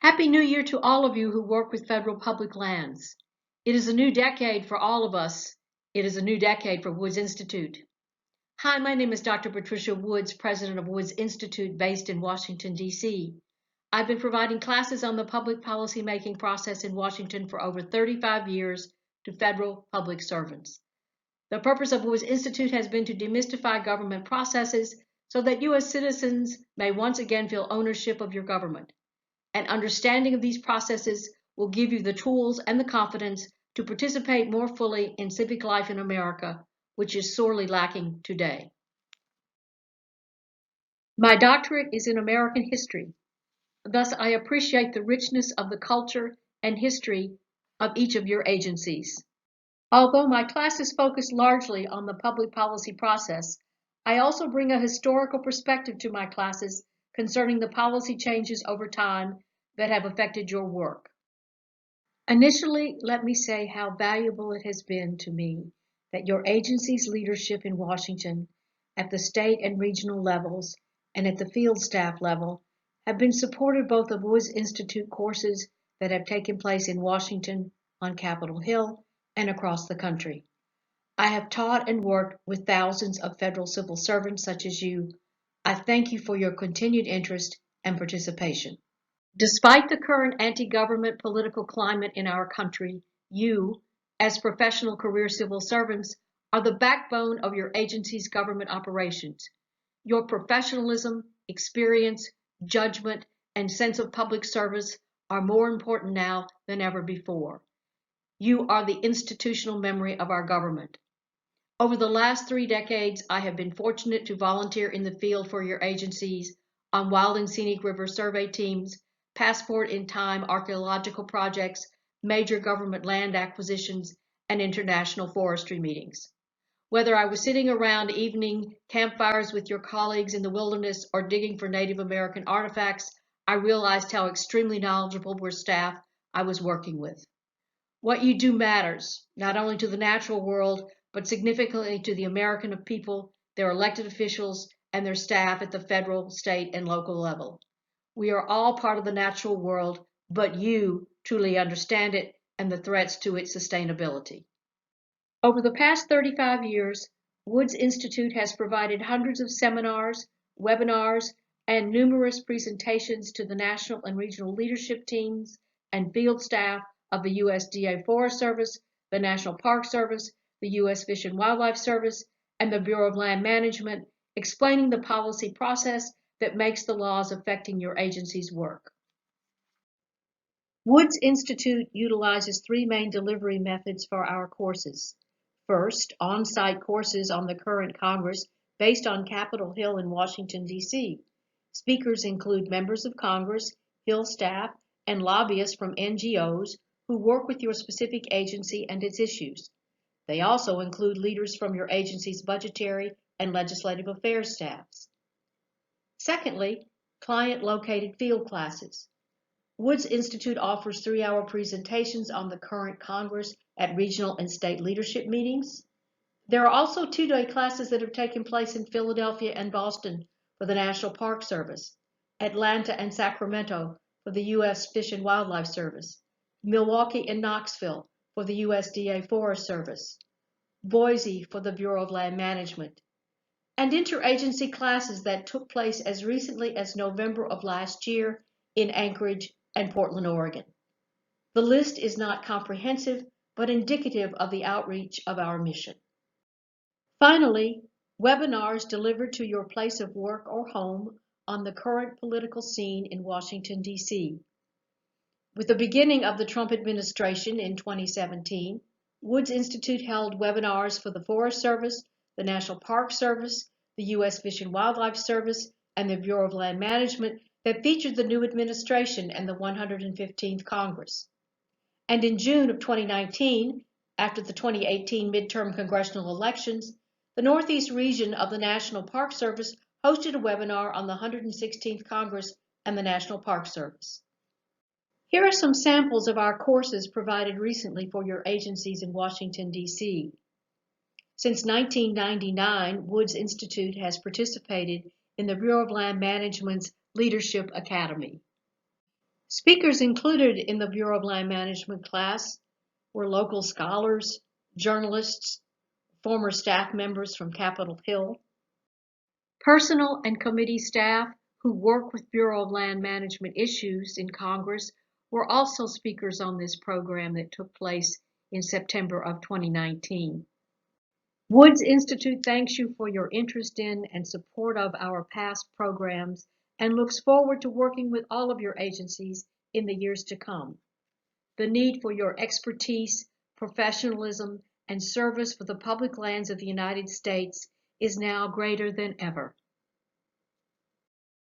Happy New Year to all of you who work with federal public lands. It is a new decade for all of us. It is a new decade for Woods Institute. Hi, my name is Dr. Patricia Woods, president of Woods Institute based in Washington, D.C. I've been providing classes on the public policy making process in Washington for over 35 years to federal public servants. The purpose of Woods Institute has been to demystify government processes so that you as citizens may once again feel ownership of your government. An understanding of these processes will give you the tools and the confidence to participate more fully in civic life in America, which is sorely lacking today. My doctorate is in American history. Thus, I appreciate the richness of the culture and history of each of your agencies. Although my classes focus largely on the public policy process, I also bring a historical perspective to my classes concerning the policy changes over time that have affected your work. Initially, let me say how valuable it has been to me that your agency's leadership in Washington at the state and regional levels and at the field staff level have been supportive both of Woods Institute courses that have taken place in Washington, on Capitol Hill, and across the country. I have taught and worked with thousands of federal civil servants such as you. I thank you for your continued interest and participation. Despite the current anti-government political climate in our country, you, as professional career civil servants, are the backbone of your agency's government operations. Your professionalism, experience, judgment, and sense of public service are more important now than ever before. You are the institutional memory of our government. Over the last 3 decades, I have been fortunate to volunteer in the field for your agencies on wild and scenic river survey teams, passport in time archaeological projects, major government land acquisitions, and international forestry meetings. Whether I was sitting around evening campfires with your colleagues in the wilderness or digging for Native American artifacts, I realized how extremely knowledgeable were staff I was working with. What you do matters, not only to the natural world, but significantly to the American people, their elected officials, and their staff at the federal, state, and local level. We are all part of the natural world, but you truly understand it and the threats to its sustainability. Over the past 35 years, Woods Institute has provided hundreds of seminars, webinars, and numerous presentations to the national and regional leadership teams and field staff of the USDA Forest Service, the National Park Service, the U.S. Fish and Wildlife Service, and the Bureau of Land Management, explaining the policy process that makes the laws affecting your agency's work. Woods Institute utilizes 3 main delivery methods for our courses. First, on-site courses on the current Congress based on Capitol Hill in Washington, D.C. Speakers include members of Congress, Hill staff, and lobbyists from NGOs who work with your specific agency and its issues. They also include leaders from your agency's budgetary and legislative affairs staffs. Secondly, client-located field classes. Woods Institute offers 3-hour presentations on the current Congress at regional and state leadership meetings. There are also 2-day classes that have taken place in Philadelphia and Boston for the National Park Service, Atlanta and Sacramento for the U.S. Fish and Wildlife Service, Milwaukee and Knoxville for the USDA Forest Service, Boise for the Bureau of Land Management, and interagency classes that took place as recently as November of last year in Anchorage and Portland, Oregon. The list is not comprehensive, but indicative of the outreach of our mission. Finally, webinars delivered to your place of work or home on the current political scene in Washington, D.C. With the beginning of the Trump administration in 2017, Woods Institute held webinars for the Forest Service, the National Park Service, the U.S. Fish and Wildlife Service, and the Bureau of Land Management that featured the new administration and the 115th Congress. And in June of 2019, after the 2018 midterm congressional elections, the Northeast region of the National Park Service hosted a webinar on the 116th Congress and the National Park Service. Here are some samples of our courses provided recently for your agencies in Washington, D.C. Since 1999, Woods Institute has participated in the Bureau of Land Management's Leadership Academy. Speakers included in the Bureau of Land Management class were local scholars, journalists, former staff members from Capitol Hill, personnel and committee staff who work with Bureau of Land Management issues in Congress were also speakers on this program that took place in September of 2019. Woods Institute thanks you for your interest in and support of our past programs and looks forward to working with all of your agencies in the years to come. The need for your expertise, professionalism, and service for the public lands of the United States is now greater than ever.